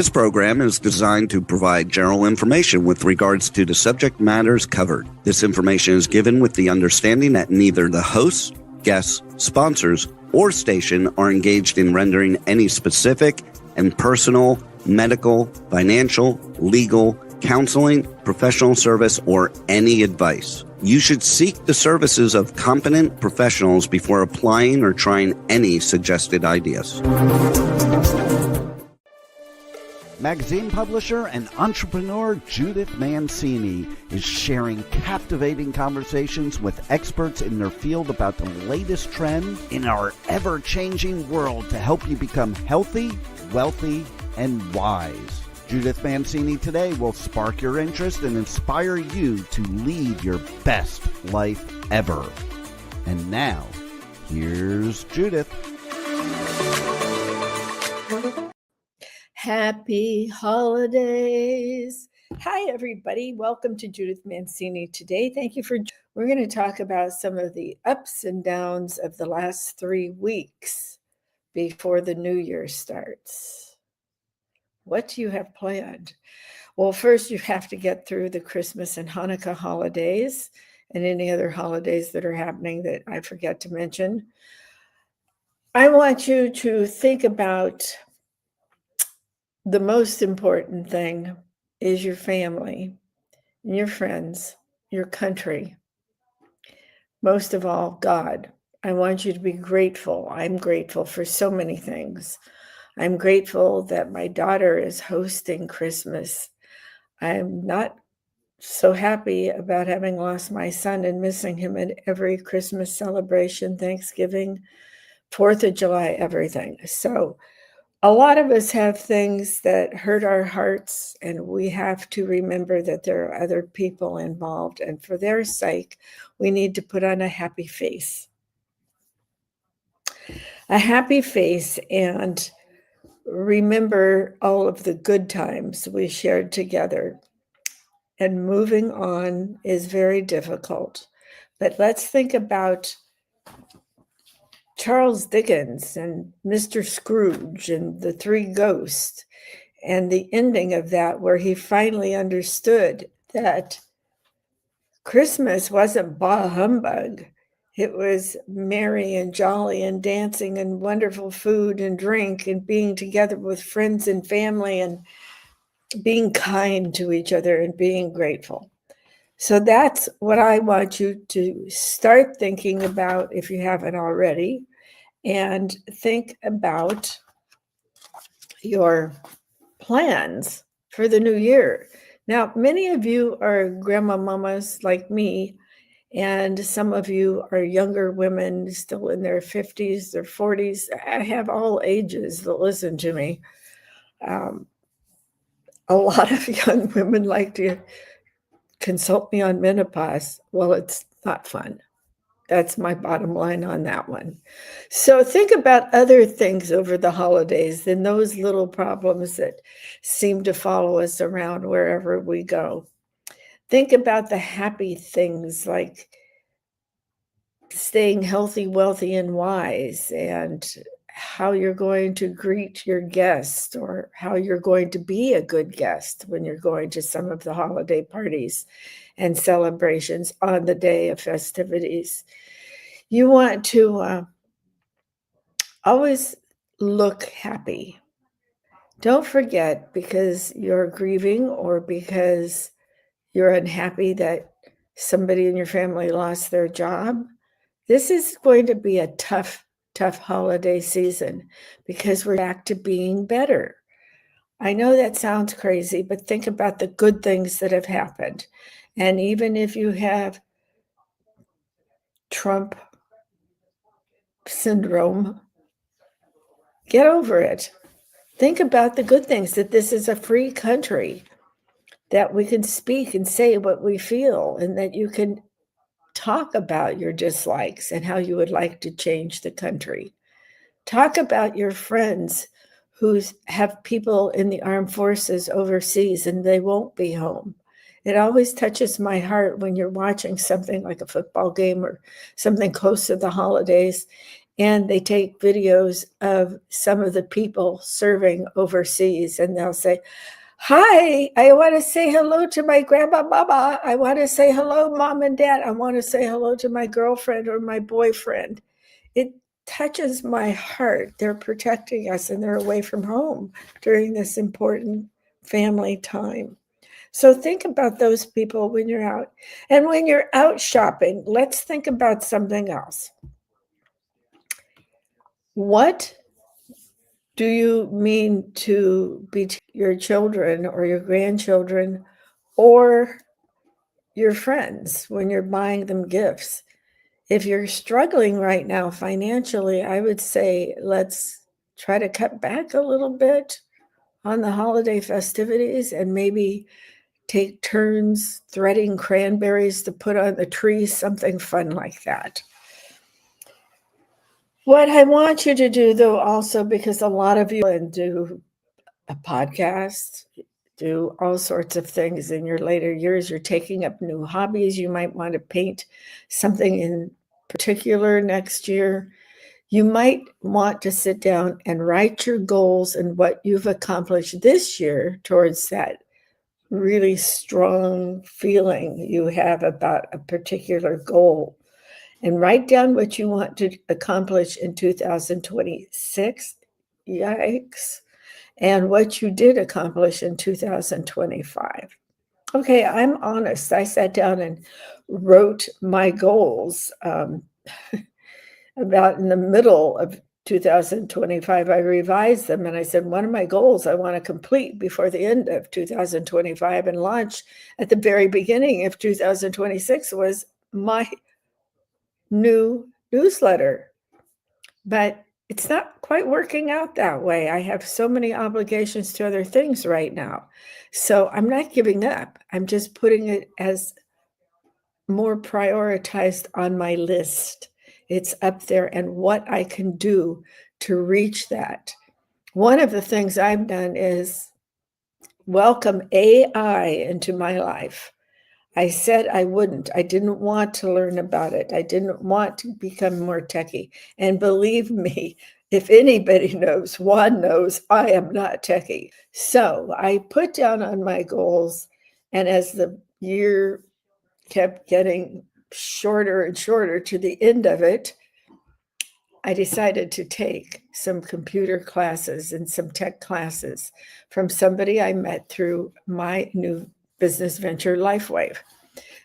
This program is designed to provide general information with regards to the subject matters covered. This information is given with the understanding that neither the hosts, guests, sponsors, or station are engaged in rendering any specific and personal, medical, financial, legal, counseling, professional service, or any advice. You should seek the services of competent professionals before applying or trying any suggested ideas. Magazine publisher and entrepreneur Judith Mancini is sharing captivating conversations with experts in their field about the latest trends in our ever-changing world to help you become healthy, wealthy, and wise. Judith Mancini today will spark your interest and inspire you to lead your best life ever. And now, here's Judith. Happy holidays. Hi, everybody. Welcome to Judith Mancini today. Thank you for. We're going to talk about some of the ups and downs of the last 3 weeks before the new year starts. What do you have planned? Well, first, you have to get through the Christmas and Hanukkah holidays and any other holidays that are happening that I forget to mention. I want you to think about the most important thing is your family, your friends, your country. Most of all, God. I want you to be grateful. I'm grateful for so many things. I'm grateful that my daughter is hosting Christmas. I'm not so happy about having lost my son and missing him at every Christmas celebration, Thanksgiving, 4th of July, everything. So a lot of us have things that hurt our hearts, and we have to remember that there are other people involved, and for their sake, we need to put on a happy face. A happy face, and remember all of the good times we shared together. And moving on is very difficult, but let's think about Charles Dickens and Mr. Scrooge and the Three Ghosts, and the ending of that where he finally understood that Christmas wasn't bah humbug. It was merry and jolly and dancing and wonderful food and drink and being together with friends and family and being kind to each other and being grateful. So that's what I want you to start thinking about if you haven't already, and think about your plans for the new year. Now, many of you are grandma mamas like me, and some of you are younger women still in their 50s, their 40s. I have all ages that listen to me. A lot of young women like to consult me on menopause. Well, it's not fun. That's my bottom line on that one. So think about other things over the holidays than those little problems that seem to follow us around wherever we go. Think about the happy things like staying healthy, wealthy, and wise, and how you're going to greet your guest, or how you're going to be a good guest when you're going to some of the holiday parties and celebrations on the day of festivities. You want to always look happy. Don't forget, because you're grieving or because you're unhappy that somebody in your family lost their job, this is going to be a tough holiday season because we're back to being better. I know that sounds crazy, but think about the good things that have happened. And even if you have Trump syndrome, get over it. Think about the good things, that this is a free country, that we can speak and say what we feel, and that you can talk about your dislikes and how you would like to change the country. Talk about your friends who have people in the armed forces overseas and they won't be home. It always touches my heart when you're watching something like a football game or something close to the holidays, And they take videos of some of the people serving overseas, and they'll say, "Hi, I want to say hello to my grandma, mama. I want to say hello, mom and dad. I want to say hello to my girlfriend or my boyfriend." It touches my heart. They're protecting us and they're away from home during this important family time. So think about those people when you're out. And when you're out shopping, let's think about something else. What do you mean to be to your children or your grandchildren or your friends when you're buying them gifts? If you're struggling right now financially, I would say let's try to cut back a little bit on the holiday festivities and maybe take turns threading cranberries to put on the tree, something fun like that. What I want you to do, though, also, because a lot of you do a podcast, do all sorts of things in your later years, you're taking up new hobbies. You might want to paint something in particular next year. You might want to sit down and write your goals and what you've accomplished this year towards that really strong feeling you have about a particular goal, and write down what you want to accomplish in 2026. Yikes. And what you did accomplish in 2025. Okay, I'm honest. I sat down and wrote my goals about in the middle of 2025. I revised them and I said, one of my goals I want to complete before the end of 2025 and launch at the very beginning of 2026 was my new newsletter. But it's not quite working out that way. I have so many obligations to other things right now. So I'm not giving up. I'm just putting it as more prioritized on my list. It's up there and what I can do to reach that. One of the things I've done is welcome AI into my life. I said I wouldn't. I didn't want to learn about it. I didn't want to become more techie. And believe me, if anybody knows, Juan knows, I am not techie. So I put down on my goals, and as the year kept getting shorter and shorter to the end of it, I decided to take some computer classes and some tech classes from somebody I met through my new business venture, LifeWave.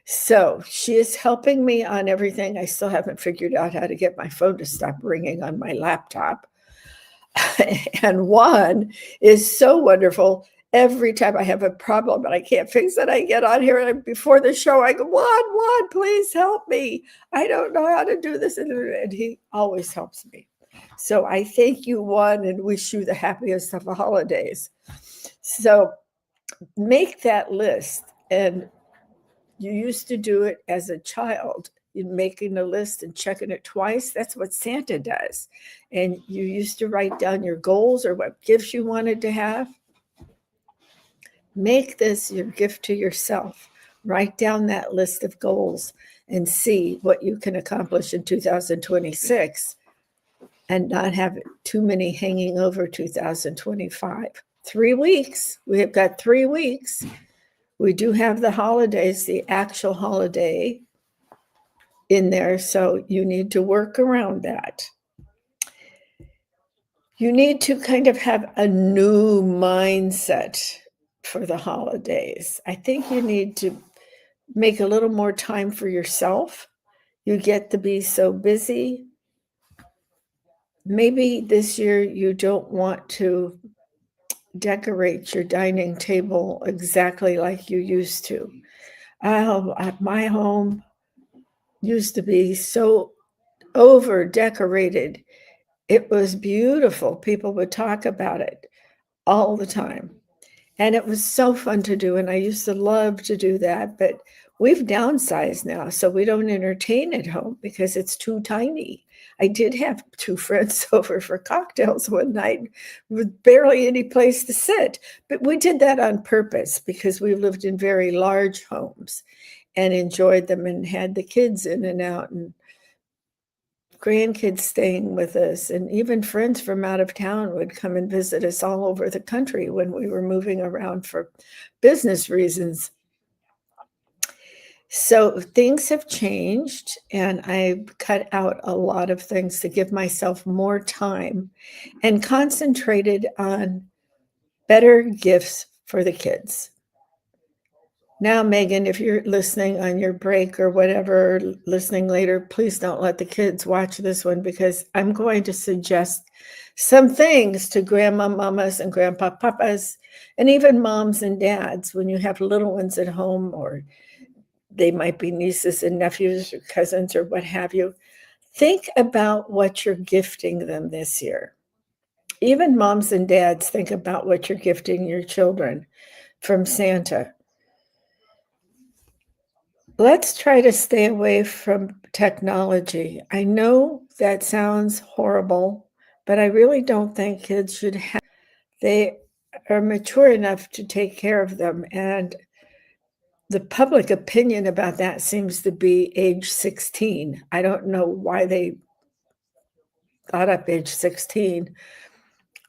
So she is helping me on everything. I still haven't figured out how to get my phone to stop ringing on my laptop. And Juan is so wonderful. Every time I have a problem and I can't fix it, I get on here and before the show, I go, Juan, please help me. I don't know how to do this. And he always helps me. So I thank you, Juan, and wish you the happiest of the holidays. So make that list. And you used to do it as a child, in making a list and checking it twice. That's what Santa does. And you used to write down your goals or what gifts you wanted to have. Make this your gift to yourself. Write down that list of goals and see what you can accomplish in 2026 and not have too many hanging over 2025. 3 weeks. We have got 3 weeks. We do have the holidays, the actual holiday in there, so you need to work around that. You need to kind of have a new mindset for the holidays. I think you need to make a little more time for yourself. You get to be so busy. Maybe this year you don't want to decorate your dining table exactly like you used to. My home used to be so over decorated. It was beautiful. People would talk about it all the time. And it was so fun to do. And I used to love to do that. But we've downsized now. So we don't entertain at home because it's too tiny. I did have 2 friends over for cocktails one night with barely any place to sit. But we did that on purpose because we lived in very large homes and enjoyed them and had the kids in and out and grandkids staying with us, and even friends from out of town would come and visit us all over the country when we were moving around for business reasons. So things have changed, and I've cut out a lot of things to give myself more time and concentrated on better gifts for the kids. Now, Megan, if you're listening on your break or whatever, listening later, please don't let the kids watch this one, because I'm going to suggest some things to grandma mamas and grandpa papas, and even moms and dads when you have little ones at home, or they might be nieces and nephews or cousins or what have you. Think about what you're gifting them this year. Even moms and dads, think about what you're gifting your children from Santa. Let's try to stay away from technology. I know that sounds horrible, but I really don't think kids should have. They are mature enough to take care of them, and the public opinion about that seems to be age 16. I don't know why they thought up age 16.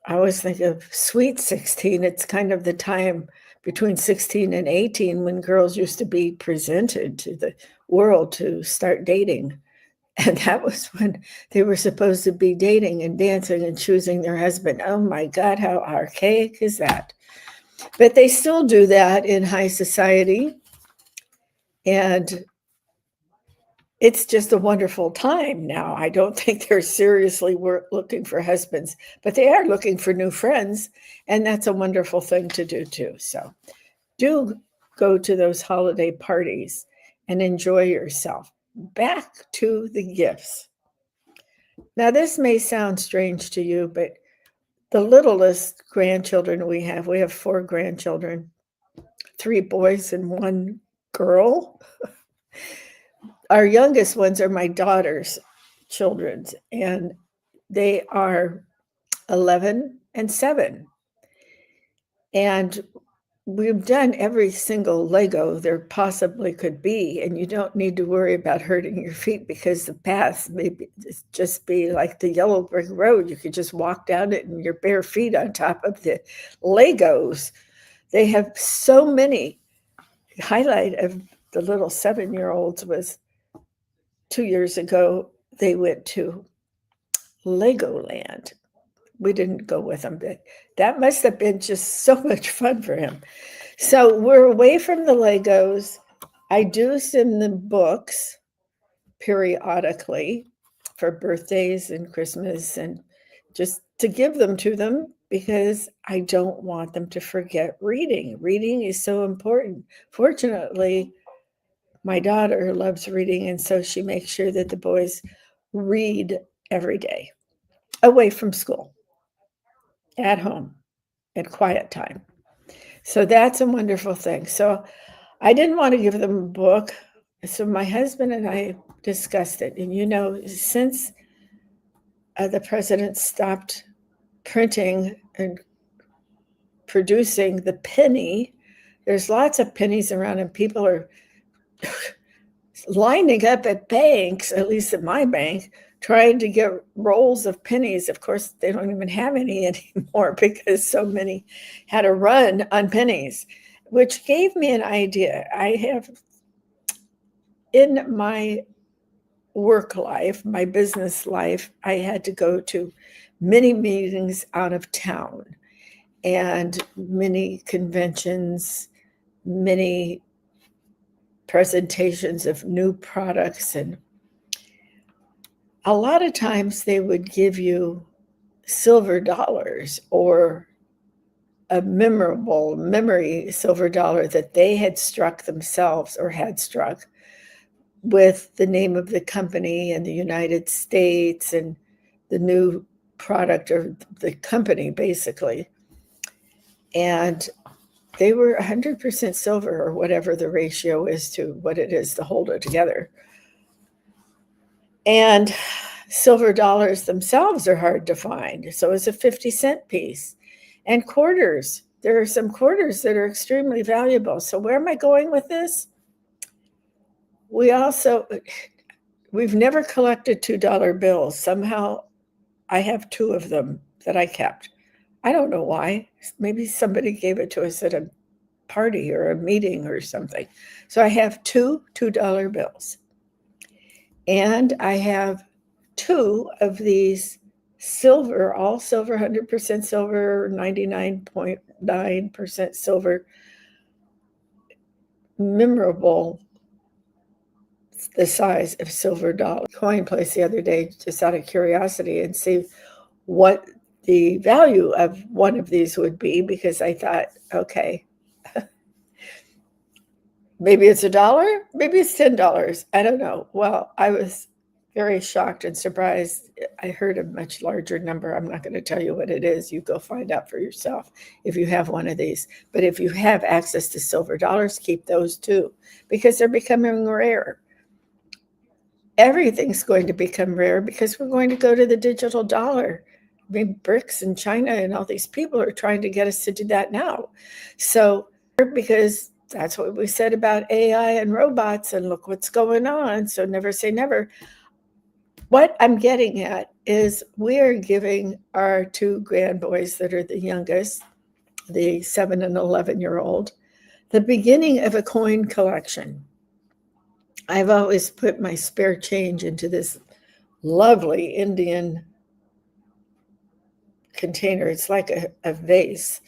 I always think of sweet 16. It's kind of the time between 16 and 18 when girls used to be presented to the world to start dating. And that was when they were supposed to be dating and dancing and choosing their husband. Oh my God, how archaic is that? But they still do that in high society. And it's just a wonderful time now. I don't think they're seriously looking for husbands, but they are looking for new friends. And that's a wonderful thing to do too. So do go to those holiday parties and enjoy yourself. Back to the gifts. Now, this may sound strange to you, but the littlest grandchildren we have 4 grandchildren, 3 boys and 1 girl. Our youngest ones are my daughter's children, and they are 11 and 7. And we've done every single Lego there possibly could be, and you don't need to worry about hurting your feet, because the path may just be like the yellow brick road. You could just walk down it in your bare feet on top of the Legos. They have so many. The highlight of the little 7-year-olds was 2 years ago, they went to Legoland. We didn't go with him, but that must have been just so much fun for him. So we're away from the Legos. I do send them books periodically for birthdays and Christmas, and just to give them to them, because I don't want them to forget reading. Reading is so important. Fortunately, my daughter loves reading, and so she makes sure that the boys read every day, away from school, at home, at quiet time. So that's a wonderful thing. So I didn't want to give them a book. So my husband and I discussed it. And since the president stopped printing and producing the penny, there's lots of pennies around, and people are lining up at banks, at least at my bank, trying to get rolls of pennies. Of course, they don't even have any anymore because so many had a run on pennies, which gave me an idea. I have, in my work life, my business life, I had to go to many meetings out of town and many conventions, many presentations of new products, and a lot of times they would give you silver dollars or a memorable memory silver dollar that they had struck themselves or had struck with the name of the company and the United States and the new product or the company, basically. And they were 100% silver, or whatever the ratio is to what it is to hold it together. And silver dollars themselves are hard to find. So is a 50-cent piece. And quarters. There are some quarters that are extremely valuable. So where am I going with this? We also, we've never collected $2 bills. Somehow I have 2 of them that I kept. I don't know why. Maybe somebody gave it to us at a party or a meeting or something. So I have 2 $2 bills. And I have 2 of these silver, all silver, 100% silver, 99.9% silver, memorable, the size of silver dollar coin place the other day, just out of curiosity, and see what the value of one of these would be, because I thought, okay, maybe it's $1, maybe it's $10. I don't know. Well, I was very shocked and surprised. I heard a much larger number. I'm not going to tell you what it is. You go find out for yourself if you have one of these. But if you have access to silver dollars, keep those too, because they're becoming rare. Everything's going to become rare because we're going to go to the digital dollar. I mean, BRICS and China and all these people are trying to get us to do that now. So, because that's what we said about AI and robots, and look what's going on. So never say never. What I'm getting at is we're giving our 2 grandboys that are the youngest, the 7 and 11-year-old, the beginning of a coin collection. I've always put my spare change into this lovely Indian container. It's like a vase,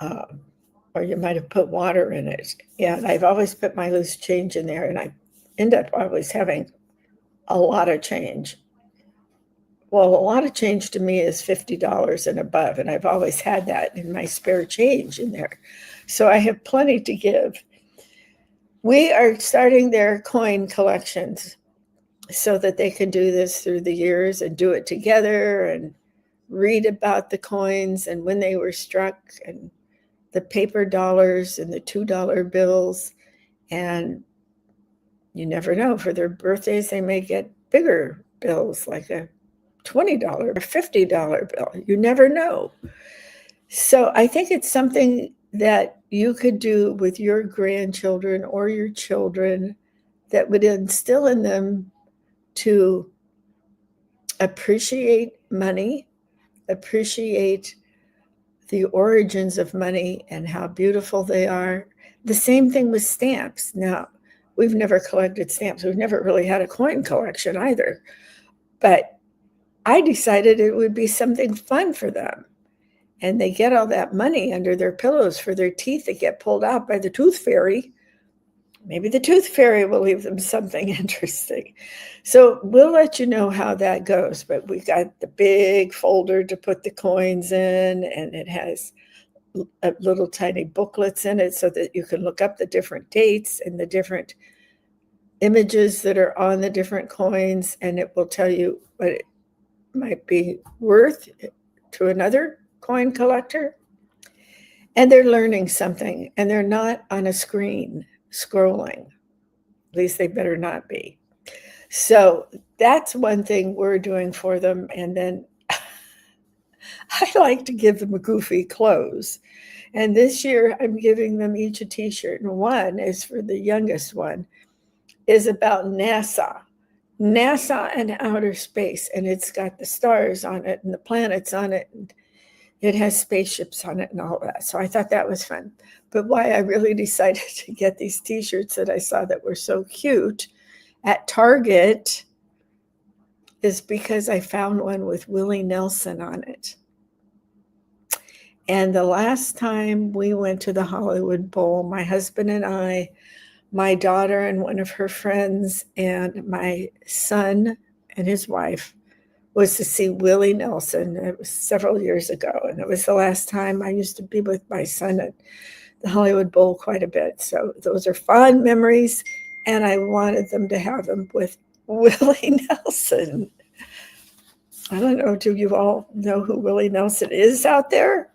or you might have put water in it. And I've always put my loose change in there, and I end up always having a lot of change. Well, a lot of change to me is $50 and above, and I've always had that in my spare change in there. So I have plenty to give. We are starting their coin collections so that they can do this through the years and do it together and read about the coins and when they were struck and the paper dollars and the $2 bills. And you never know, for their birthdays, they may get bigger bills, like a $20 or $50 bill. You never know. So I think it's something that you could do with your grandchildren or your children that would instill in them to appreciate money, appreciate the origins of money and how beautiful they are. The same thing with stamps. Now, we've never collected stamps. We've never really had a coin collection either. But I decided it would be something fun for them. And they get all that money under their pillows for their teeth that get pulled out by the tooth fairy. Maybe the tooth fairy will leave them something interesting. So we'll let you know how that goes. But we got the big folder to put the coins in, and it has little tiny booklets in it so that you can look up the different dates and the different images that are on the different coins, and it will tell you what it might be worth to another coin collector. And they're learning something, and they're not on a screen scrolling. At least they better not be. So that's one thing we're doing for them. And then I like to give them goofy clothes. And this year I'm giving them each a t-shirt. And one is for the youngest one, is about NASA and outer space. And it's got the stars on it and the planets on it. And it has spaceships on it and all that. So I thought that was fun. But why I really decided to get these t-shirts that I saw that were so cute at Target is because I found one with Willie Nelson on it. And the last time we went to the Hollywood Bowl, my husband and I, my daughter and one of her friends, and my son and his wife, was to see Willie Nelson. It was several years ago, and it was the last time. I used to be with my son at the Hollywood Bowl quite a bit. So those are fond memories, and I wanted them to have them with Willie Nelson. I don't know, do you all know who Willie Nelson is out there?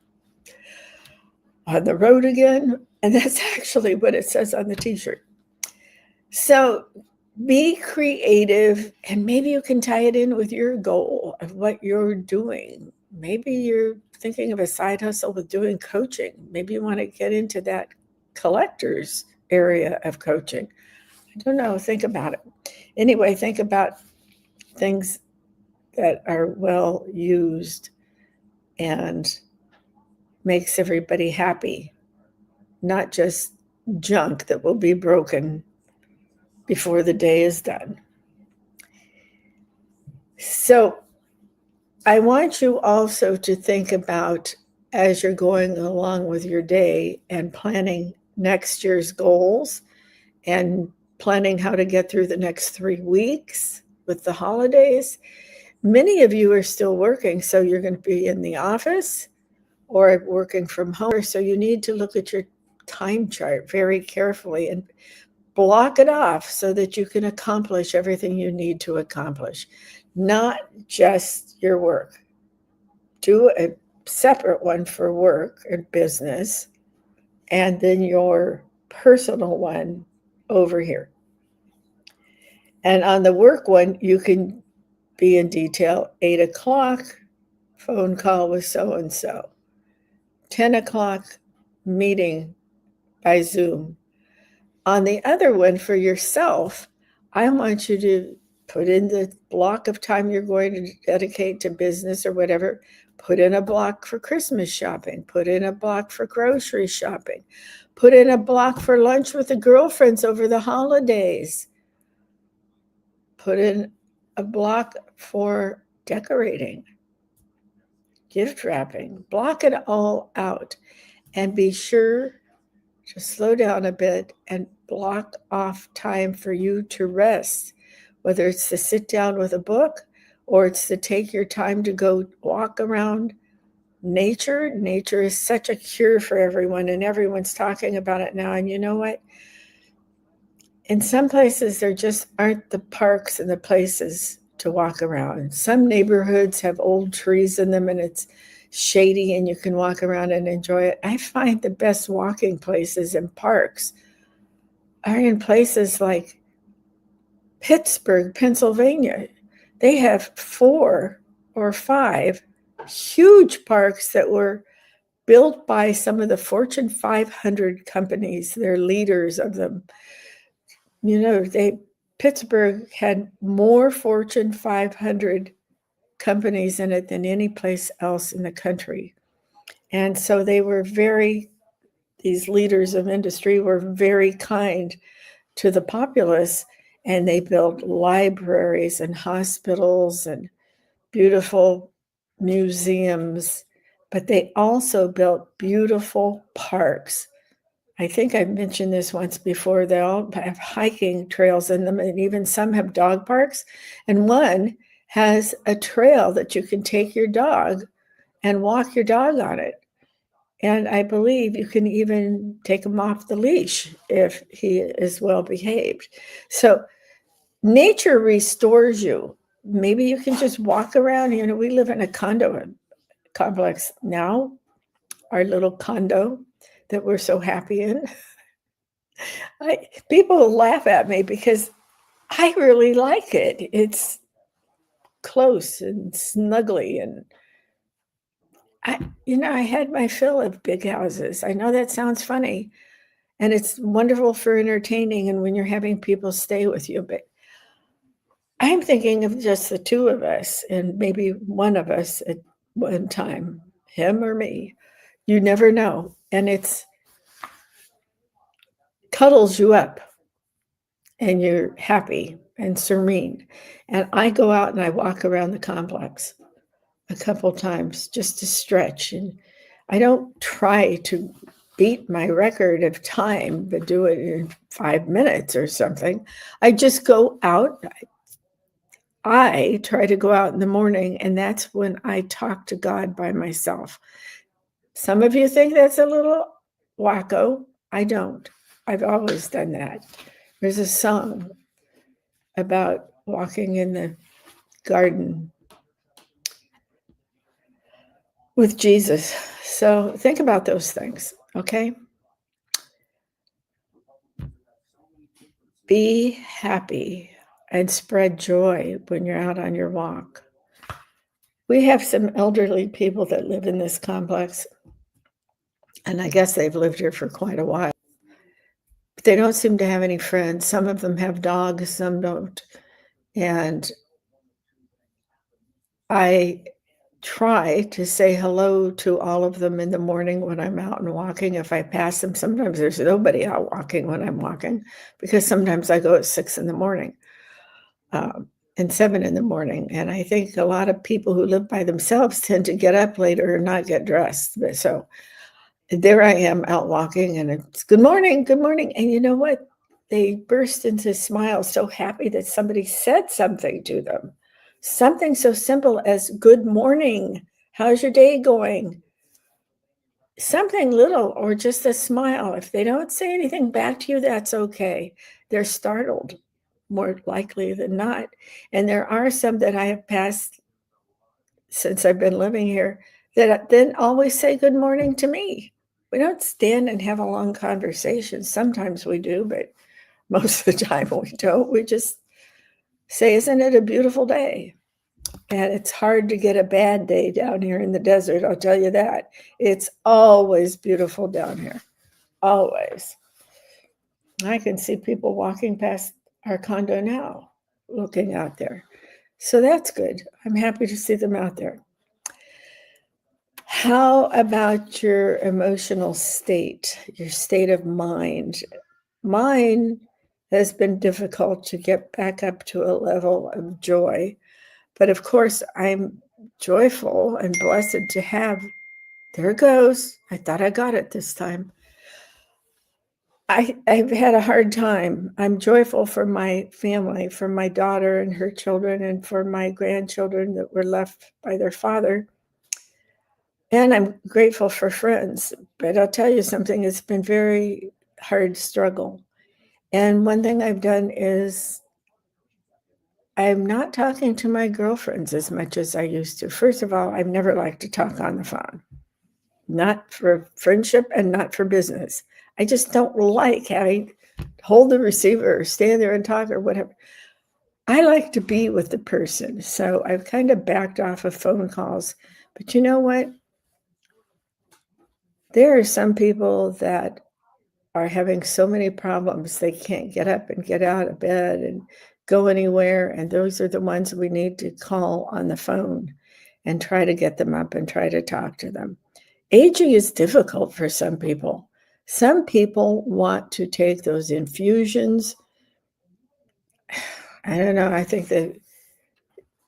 On the road again? And that's actually what it says on the t-shirt. So be creative, and maybe you can tie it in with your goal of what you're doing. Maybe you're thinking of a side hustle with doing coaching. Maybe you want to get into that collector's area of coaching. I don't know. Think about it. Anyway, think about things that are well used and makes everybody happy, not just junk that will be broken before the day is done. So I want you also to think about, as you're going along with your day and planning next year's goals and planning how to get through the next 3 weeks with the holidays. Many of you are still working, so you're going to be in the office or working from home. So you need to look at your time chart very carefully and block it off so that you can accomplish everything you need to accomplish, not just your work. Do a separate one for work and business, and then your personal one over here. And on the work one, you can be in detail. 8 o'clock, phone call with so-and-so. 10 o'clock, meeting by Zoom. On the other one for yourself, I want you to put in the block of time you're going to dedicate to business or whatever. Put in a block for Christmas shopping. Put in a block for grocery shopping. Put in a block for lunch with the girlfriends over the holidays. Put in a block for decorating, gift wrapping. Block it all out and be sure to slow down a bit and block off time for you to rest, whether it's to sit down with a book or it's to take your time to go walk around nature. Nature is such a cure for everyone, and everyone's talking about it now. And you know what? In some places, there just aren't the parks and the places to walk around. Some neighborhoods have old trees in them and it's shady and you can walk around and enjoy it. I find the best walking places and parks are in places like Pittsburgh, Pennsylvania. They have 4 or 5 huge parks that were built by some of the Fortune 500 companies. They're leaders of them. You know, Pittsburgh had more Fortune 500 companies in it than any place else in the country. And so these leaders of industry were very kind to the populace, and they built libraries and hospitals and beautiful museums, but they also built beautiful parks. I think I've mentioned this once before. They all have hiking trails in them, and even some have dog parks. And one has a trail that you can take your dog and walk your dog on it. And I believe you can even take him off the leash if he is well behaved. So nature restores you. Maybe you can just walk around. You know, we live in a condo complex now, our little condo that we're so happy in. People laugh at me because I really like it. It's close and snuggly, and I had my fill of big houses. I know that sounds funny, and it's wonderful for entertaining and when you're having people stay with you, but I'm thinking of just the 2 of us and maybe one of us at one time, him or me. You never know. And it's cuddles you up and you're happy and serene. And I go out and I walk around the complex a couple times just to stretch. And I don't try to beat my record of time, but do it in 5 minutes or something. I just go out. I try to go out in the morning, and that's when I talk to God by myself. Some of you think that's a little wacko. I don't. I've always done that. There's a song about walking in the garden with Jesus. So think about those things, okay? Be happy and spread joy when you're out on your walk. We have some elderly people that live in this complex, and I guess they've lived here for quite a while. But they don't seem to have any friends. Some of them have dogs, some don't. And I try to say hello to all of them in the morning when I'm out and walking. If I pass them, sometimes there's nobody out walking when I'm walking, because sometimes I go at 6 in the morning and 7 in the morning. And I think a lot of people who live by themselves tend to get up later and not get dressed. But so there I am out walking, and it's good morning, good morning. And you know what? They burst into smiles, so happy that somebody said something to them. Something so simple as good morning. How's your day going? Something little, or just a smile. If they don't say anything back to you, that's okay. They're startled more likely than not. And there are some that I have passed since I've been living here that then always say good morning to me. We don't stand and have a long conversation. Sometimes we do, but most of the time we don't. We just say, isn't it a beautiful day? And it's hard to get a bad day down here in the desert, I'll tell you that. It's always beautiful down here, always. I can see people walking past our condo now, looking out there. So that's good. I'm happy to see them out there. How about your emotional state, your state of mind? Mine has been difficult to get back up to a level of joy. But of course, I'm joyful and blessed to have, there it goes. I thought I got it this time. I've had a hard time. I'm joyful for my family, for my daughter and her children, and for my grandchildren that were left by their father. And I'm grateful for friends. But I'll tell you something, it's been very hard struggle. And one thing I've done is I'm not talking to my girlfriends as much as I used to. First of all, I've never liked to talk on the phone, not for friendship and not for business. I just don't like having to hold the receiver or stand there and talk or whatever. I like to be with the person. So I've kind of backed off of phone calls. But you know what? There are some people that are having so many problems they can't get up and get out of bed and go anywhere. And those are the ones we need to call on the phone and try to get them up and try to talk to them. Aging is difficult for some people. Some people want to take those infusions. I don't know. I think that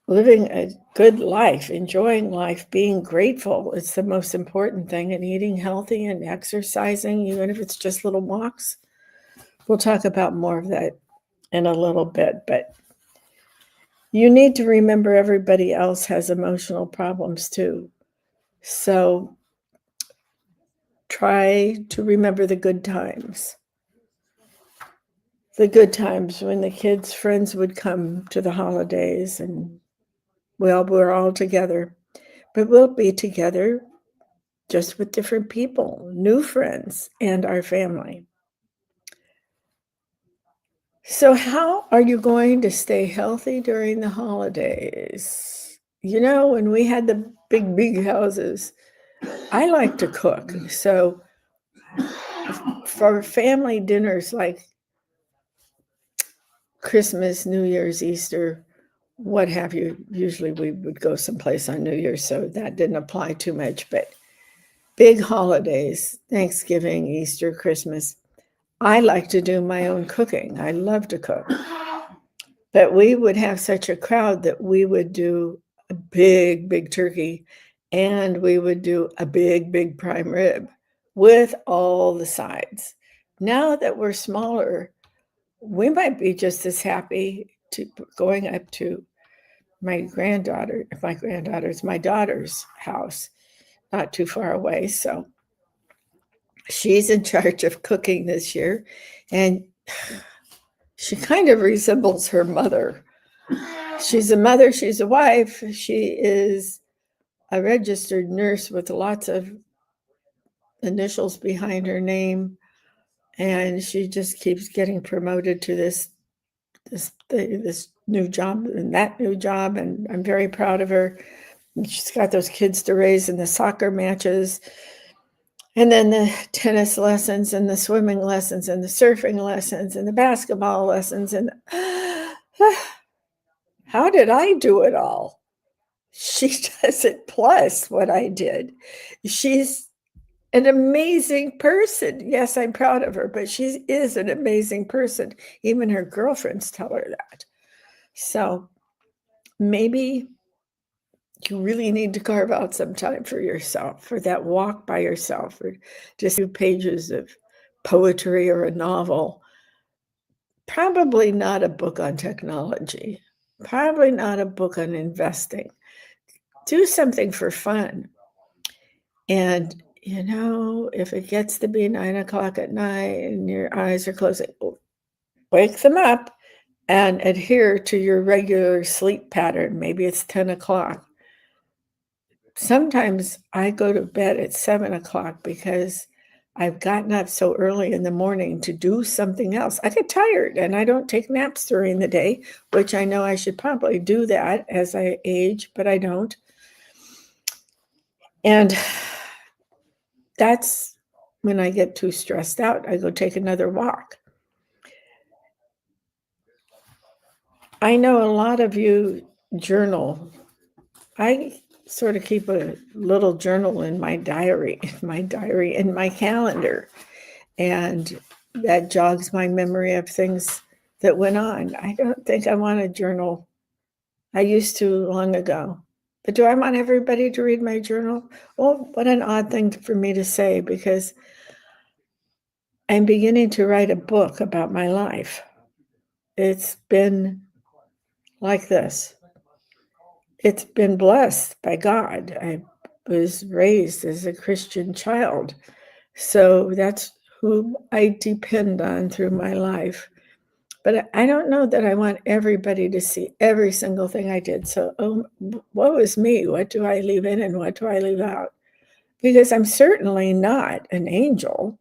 living a good life, enjoying life, being grateful is the most important thing, and eating healthy and exercising, even if it's just little walks. We'll talk about more of that in a little bit, but you need to remember everybody else has emotional problems too. So try to remember the good times. The good times when the kids' friends would come to the holidays and, well, we're all together. But we'll be together just with different people, new friends, and our family. So how are you going to stay healthy during the holidays? You know, when we had the big houses, I like to cook. So for family dinners like Christmas, New Year's, Easter, what have you, usually we would go someplace on New Year's, so that didn't apply too much. But big holidays, Thanksgiving, Easter, Christmas, I like to do my own cooking. I love to cook. But we would have such a crowd that we would do a big turkey, and we would do a big prime rib with all the sides. Now that we're smaller, we might be just as happy to going up to my daughter's house, not too far away. So she's in charge of cooking this year, and she kind of resembles her mother. She's a mother, she's a wife, she is a registered nurse with lots of initials behind her name, and she just keeps getting promoted to this new job and that new job, and I'm very proud of her. She's got those kids to raise in the soccer matches, and then the tennis lessons and the swimming lessons and the surfing lessons and the basketball lessons, and How did I do it all? She does it plus what I did. She's an amazing person. Yes, I'm proud of her, but she is an amazing person. Even her girlfriends tell her that. So maybe you really need to carve out some time for yourself, for that walk by yourself, or just a few pages of poetry or a novel. Probably not a book on technology. Probably not a book on investing. Do something for fun. And, if it gets to be 9 o'clock at night and your eyes are closing, wake them up and adhere to your regular sleep pattern. Maybe it's 10 o'clock. Sometimes I go to bed at 7 o'clock because I've gotten up so early in the morning to do something else. I get tired and I don't take naps during the day, which I know I should probably do that as I age, but I don't. And that's when I get too stressed out, I go take another walk. I know a lot of you journal. I sort of keep a little journal in my diary, in my calendar. And that jogs my memory of things that went on. I don't think I want to journal. I used to long ago. But do I want everybody to read my journal? Well, what an odd thing for me to say, because I'm beginning to write a book about my life. It's been like this. It's been blessed by God. I was raised as a Christian child. So that's who I depend on through my life. But I don't know that I want everybody to see every single thing I did. So, woe is me. What do I leave in and what do I leave out? Because I'm certainly not an angel.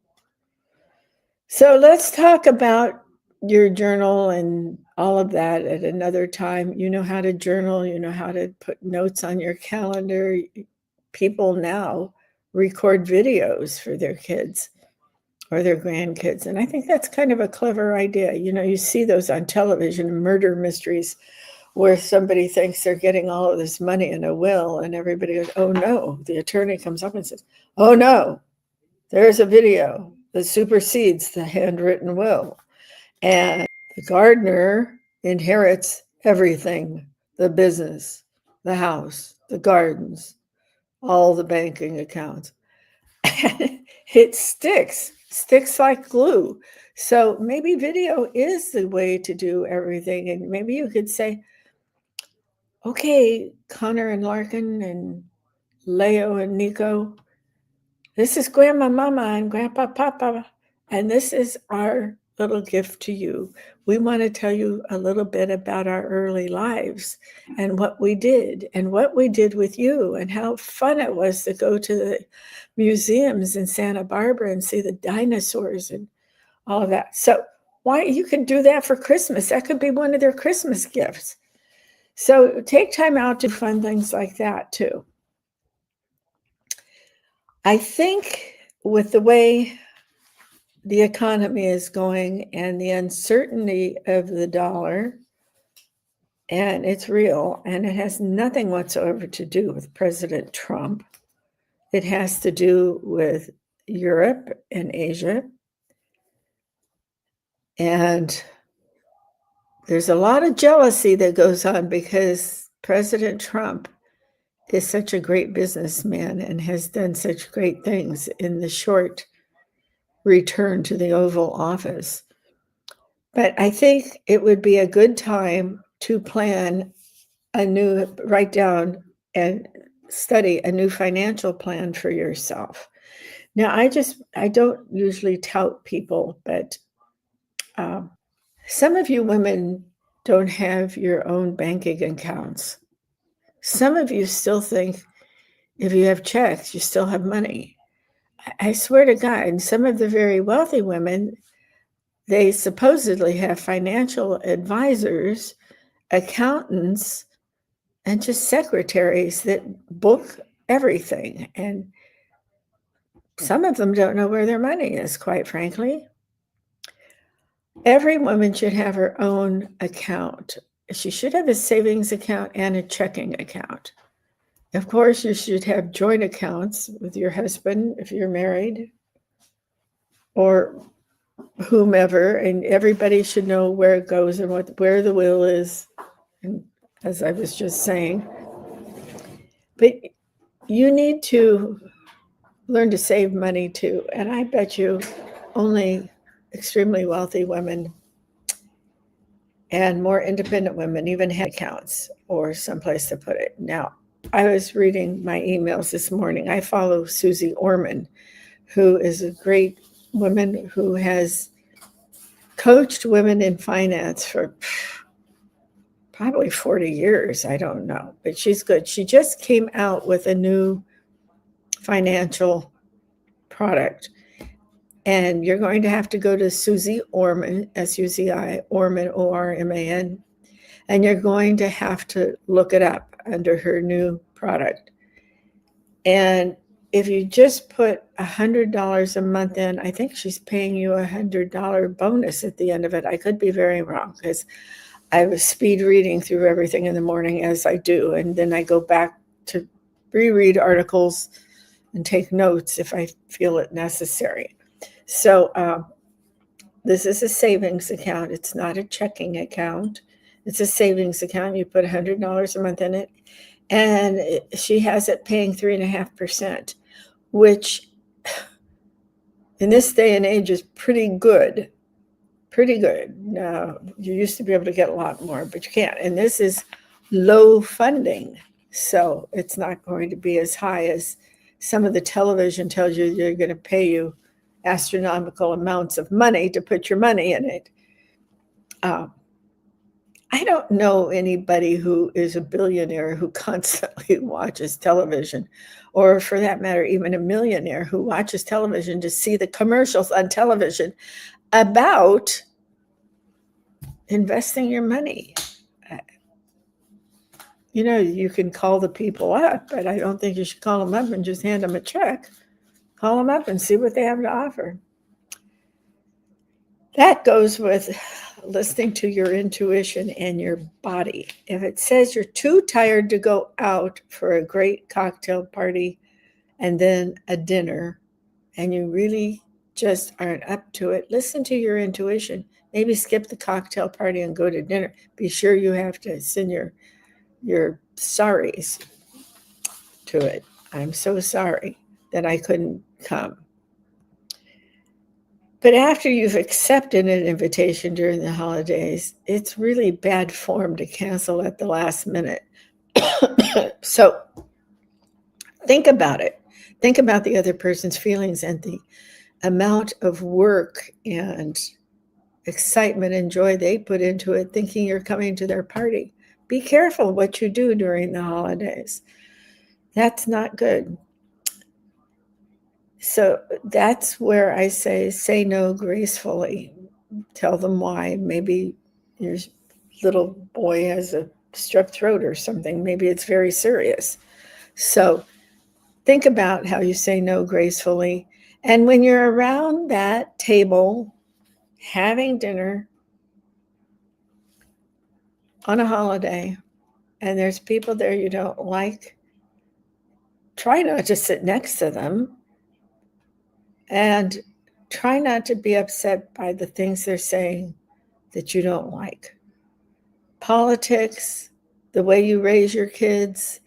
So let's talk about your journal and all of that at another time. You know how to journal. You know how to put notes on your calendar. People now record videos for their kids or their grandkids. And I think that's kind of a clever idea. You see those on television, murder mysteries, where somebody thinks they're getting all of this money in a will, and everybody goes, oh no. The attorney comes up and says, oh no, there's a video that supersedes the handwritten will. And the gardener inherits everything, the business, the house, the gardens, all the banking accounts. It sticks like glue. So maybe video is the way to do everything. And maybe you could say, okay, Connor and Larkin and Leo and Nico, this is Grandma Mama and Grandpa Papa, and this is our little gift to you. We want to tell you a little bit about our early lives and what we did with you and how fun it was to go to the museums in Santa Barbara and see the dinosaurs and all of that. So why you can do that for Christmas. That could be one of their Christmas gifts. So take time out to fun things like that too. I think with the way the economy is going and the uncertainty of the dollar, and it's real, and it has nothing whatsoever to do with President Trump. It has to do with Europe and Asia. And there's a lot of jealousy that goes on because President Trump is such a great businessman and has done such great things in the short return to the Oval Office. But I think it would be a good time to write down and study a new financial plan for yourself. Now, I don't usually tout people, but some of you women don't have your own banking accounts. Some of you still think if you have checks, you still have money. I swear to God, some of the very wealthy women, they supposedly have financial advisors, accountants, and just secretaries that book everything. And some of them don't know where their money is, quite frankly. Every woman should have her own account she should have a savings account and a checking account. Of course, you should have joint accounts with your husband if you're married, or whomever, and everybody should know where it goes and where the will is, and as I was just saying. But you need to learn to save money too, and I bet you only extremely wealthy women and more independent women even have accounts or someplace to put it. Now, I was reading my emails this morning. I follow Susie Orman, who is a great woman who has coached women in finance for probably 40 years. I don't know, but she's good. She just came out with a new financial product. And you're going to have to go to Susie Orman, S-U-Z-I, Orman, O-R-M-A-N, and you're going to have to look it up under her new product. And if you just put $100 a month in, I think she's paying you $100 bonus at the end of it. I could be very wrong because I was speed reading through everything in the morning as I do. And then I go back to reread articles and take notes if I feel it necessary. So this is a savings account. It's not a checking account. It's a savings account. You put $100 a month in it. And she has it paying 3.5%, which in this day and age is pretty good. Pretty good. Now, you used to be able to get a lot more, but you can't. And this is low funding. So it's not going to be as high as some of the television tells you they're going to pay you astronomical amounts of money to put your money in it. I don't know anybody who is a billionaire who constantly watches television, or for that matter, even a millionaire who watches television to see the commercials on television about investing your money. You can call the people up, but I don't think you should call them up and just hand them a check. Call them up and see what they have to offer. That goes with listening to your intuition and your body. If it says you're too tired to go out for a great cocktail party and then a dinner, and you really just aren't up to it, listen to your intuition. Maybe skip the cocktail party and go to dinner. Be sure you have to send your sorries to it. I'm so sorry that I couldn't come. But after you've accepted an invitation during the holidays, it's really bad form to cancel at the last minute. So think about it. Think about the other person's feelings and the amount of work and excitement and joy they put into it, thinking you're coming to their party. Be careful what you do during the holidays. That's not good. So that's where I say no gracefully. Tell them why. Maybe your little boy has a strep throat or something. Maybe it's very serious. So think about how you say no gracefully. And when you're around that table having dinner on a holiday and there's people there you don't like, try not to sit next to them. And try not to be upset by the things they're saying that you don't like. Politics, the way you raise your kids,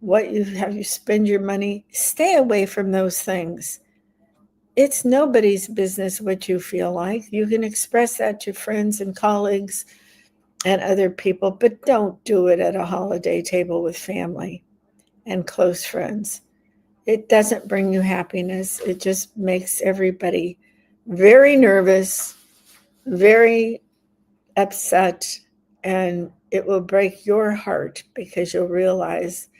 how you spend your money, stay away from those things. It's nobody's business what you feel like. You can express that to friends and colleagues and other people, but don't do it at a holiday table with family and close friends. It doesn't bring you happiness. It just makes everybody very nervous, very upset, and it will break your heart because you'll realize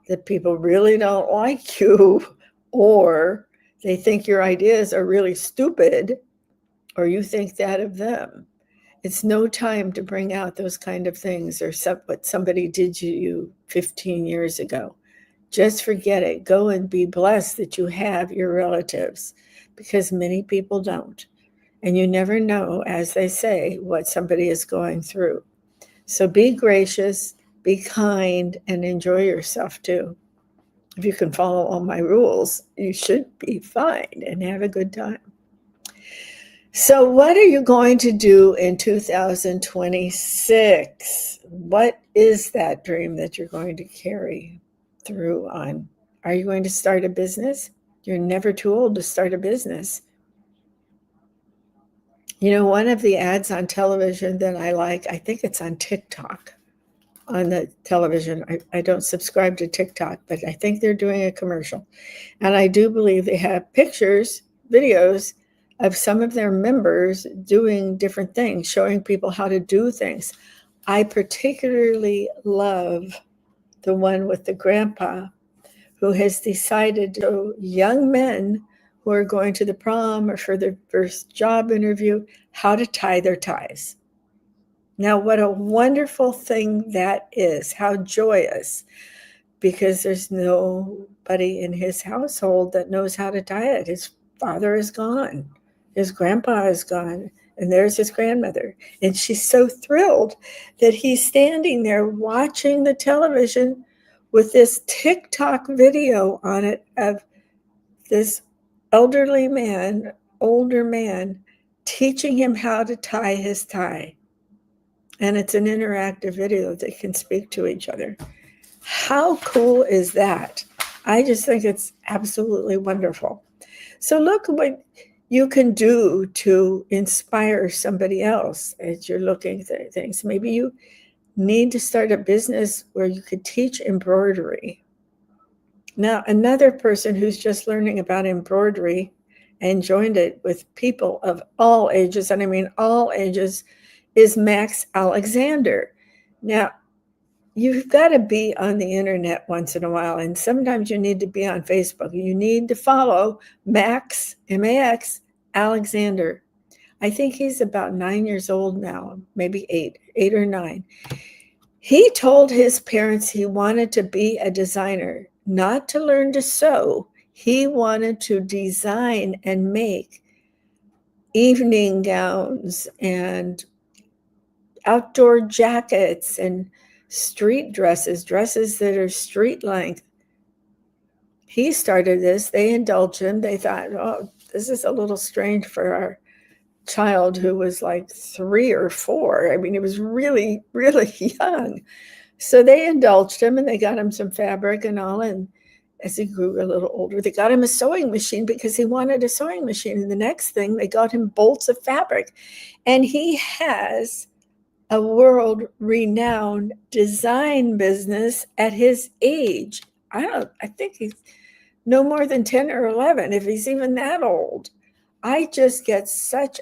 that people really don't like you, or they think your ideas are really stupid, or you think that of them. It's no time to bring out those kind of things or what somebody did to you 15 years ago. Just forget it. Go and be blessed that you have your relatives, because many people don't. And you never know, as they say, what somebody is going through. So be gracious, be kind, and enjoy yourself too. If you can follow all my rules, you should be fine and have a good time. So what are you going to do in 2026? What is that dream that you're going to carry through on? Are you going to start a business? You're never too old to start a business. You know, one of the ads on television that I like, I think it's on TikTok, on the television. I don't subscribe to TikTok, but I think they're doing a commercial. And I do believe they have pictures, videos of some of their members doing different things, showing people how to do things. I particularly love the one with the grandpa who has decided to show young men who are going to the prom or for their first job interview how to tie their ties. Now, what a wonderful thing that is, how joyous, because there's nobody in his household that knows how to tie it. His father is gone, his grandpa is gone, and there's his grandmother. And she's so thrilled that he's standing there watching the television with this TikTok video on it of this older man, teaching him how to tie his tie. And it's an interactive video. They can speak to each other. How cool is that? I just think it's absolutely wonderful. So look what you can do to inspire somebody else as you're looking at things. Maybe you need to start a business where you could teach embroidery. Now, another person who's just learning about embroidery and joined it with people of all ages, and I mean all ages, is Max Alexander. Now, you've got to be on the internet once in a while, and sometimes you need to be on Facebook. You need to follow Max, M-A-X, Alexander. I think he's about 9 years old now, maybe 8 or 9. He told his parents he wanted to be a designer, not to learn to sew. He wanted to design and make evening gowns and outdoor jackets and street dresses that are street length. He started this. They indulged him. They thought, oh, this is a little strange for our child who was like 3 or 4. I mean, he was really, really young. So they indulged him and they got him some fabric and all. And as he grew a little older, they got him a sewing machine because he wanted a sewing machine. And the next thing, they got him bolts of fabric. And he has a world-renowned design business at his age. I think he's no more than 10 or 11, if he's even that old. I just get such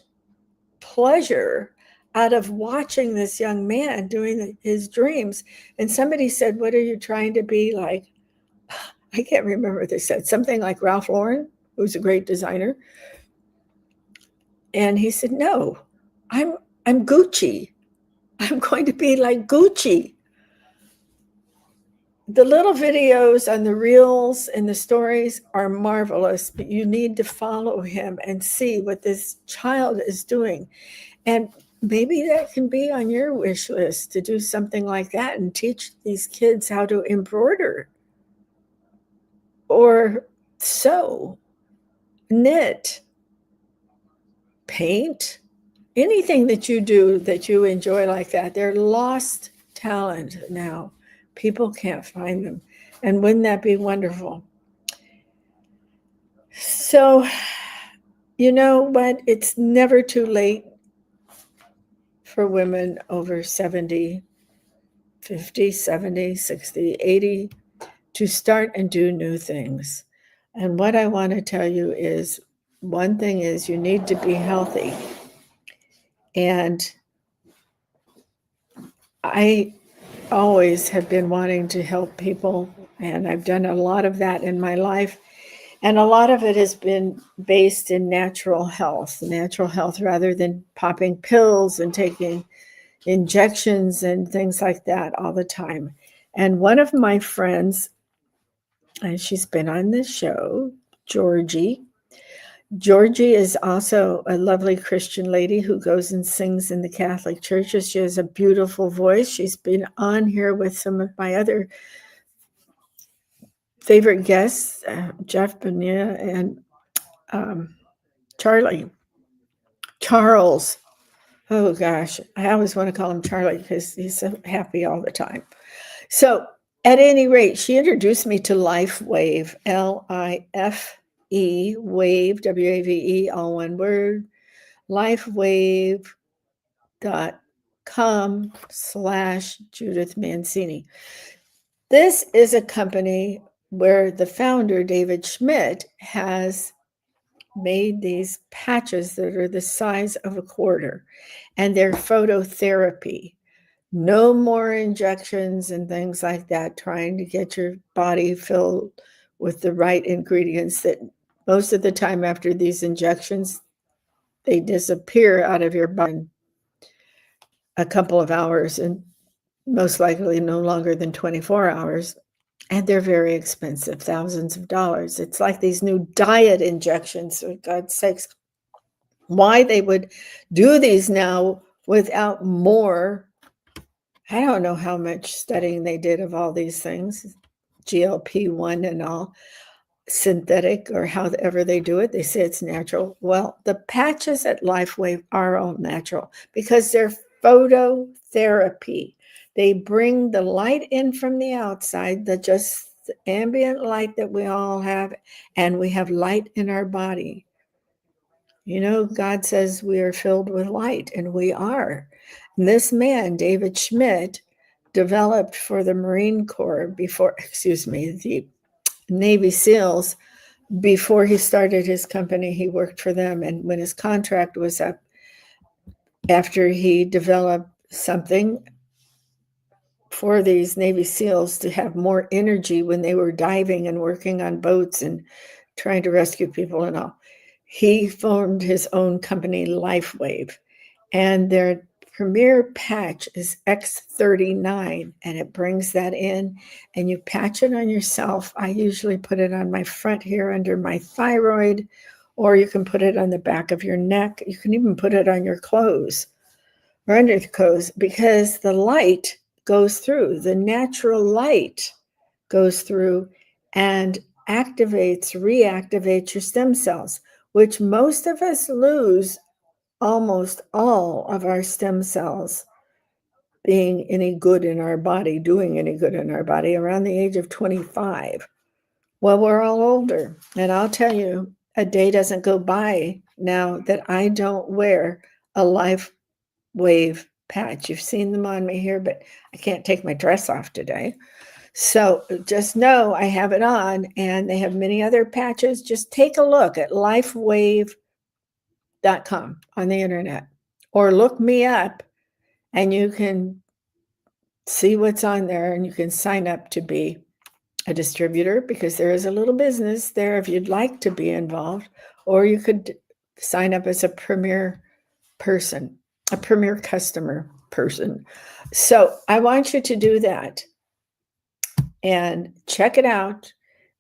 pleasure out of watching this young man doing his dreams. And somebody said, what are you trying to be like? I can't remember what they said. Something like Ralph Lauren, who's a great designer. And he said, no, I'm Gucci. I'm going to be like Gucci. The little videos and the reels and the stories are marvelous, but you need to follow him and see what this child is doing. And maybe that can be on your wish list to do something like that and teach these kids how to embroider or sew, knit, paint. Anything that you do that you enjoy like that, they're lost talent now. People can't find them. And wouldn't that be wonderful? So, you know what? It's never too late for women over 70, 50, 70, 60, 80 to start and do new things. And what I want to tell you is, one thing is you need to be healthy. And I always have been wanting to help people, and I've done a lot of that in my life. And a lot of it has been based in natural health rather than popping pills and taking injections and things like that all the time. And one of my friends, and she's been on this show, Georgie, Georgie is also a lovely Christian lady who goes and sings in the Catholic churches. She has a beautiful voice. She's been on here with some of my other favorite guests, Jeff Bonilla and Charles. Oh gosh, I always want to call him Charlie because he's so happy all the time. So at any rate, she introduced me to LifeWave, L-I-F-E, wave, W-A-V-E, all one word, lifewave.com/Judith Mancini. This is a company where the founder, David Schmidt, has made these patches that are the size of a quarter, and they're phototherapy. No more injections and things like that, trying to get your body filled with the right ingredients that most of the time after these injections, they disappear out of your body in a couple of hours and most likely no longer than 24 hours. And they're very expensive, thousands of dollars. It's like these new diet injections, for God's sakes. Why they would do these now without more, I don't know how much studying they did of all these things, GLP-1 and all, synthetic or however they do it. They say it's natural. Well, the patches at LifeWave are all natural because they're phototherapy. They bring the light in from the outside, just the ambient light that we all have, and we have light in our body. You know, God says we are filled with light, and we are. And this man, David Schmidt, developed for the Marine Corps the Navy SEALs. Before he started his company, he worked for them. And when his contract was up, after he developed something for these Navy SEALs to have more energy when they were diving and working on boats and trying to rescue people and all, he formed his own company, LifeWave. And their premier patch is X39, and it brings that in, and you patch it on yourself. I usually put it on my front here under my thyroid, or you can put it on the back of your neck. You can even put it on your clothes or under the clothes, because the light goes through, the natural light goes through and reactivates your stem cells, which most of us lose almost all of our stem cells being any good in our body, doing any good in our body around the age of 25. Well, we're all older. And I'll tell you, a day doesn't go by now that I don't wear a LifeWave patch. You've seen them on me here, but I can't take my dress off today. So just know I have it on, and they have many other patches. Just take a look at lifewave.com on the internet, or look me up and you can see what's on there, and you can sign up to be a distributor, because there is a little business there if you'd like to be involved, or you could sign up as a premier customer person. So I want you to do that and check it out.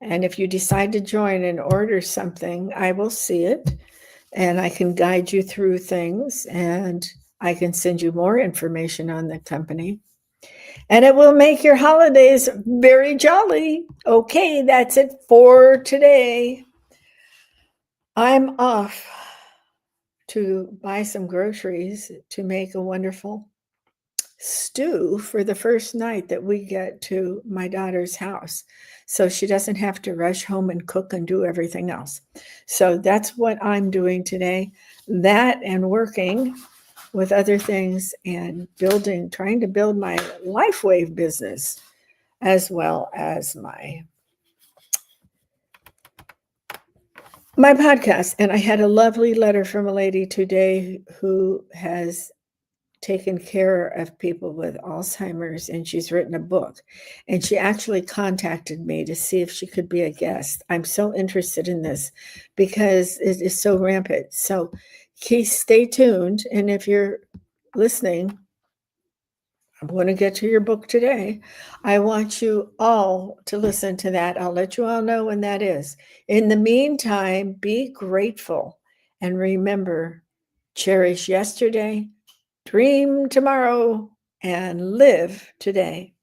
And if you decide to join and order something, I will see it, and I can guide you through things, and I can send you more information on the company, and it will make your holidays very jolly. Okay, that's it for today. I'm off to buy some groceries to make a wonderful stew for the first night that we get to my daughter's house, so she doesn't have to rush home and cook and do everything else. So that's what I'm doing today. That and working with other things and trying to build my LifeWave business, as well as my podcast. And I had a lovely letter from a lady today who has taken care of people with Alzheimer's, and she's written a book, and she actually contacted me to see if she could be a guest. I'm so interested in this because it is so rampant. So stay tuned, and if you're listening, I'm going to get to your book today. I want you all to listen to that. I'll let you all know when that is. In the meantime, be grateful and remember, cherish yesterday, dream tomorrow, and live today.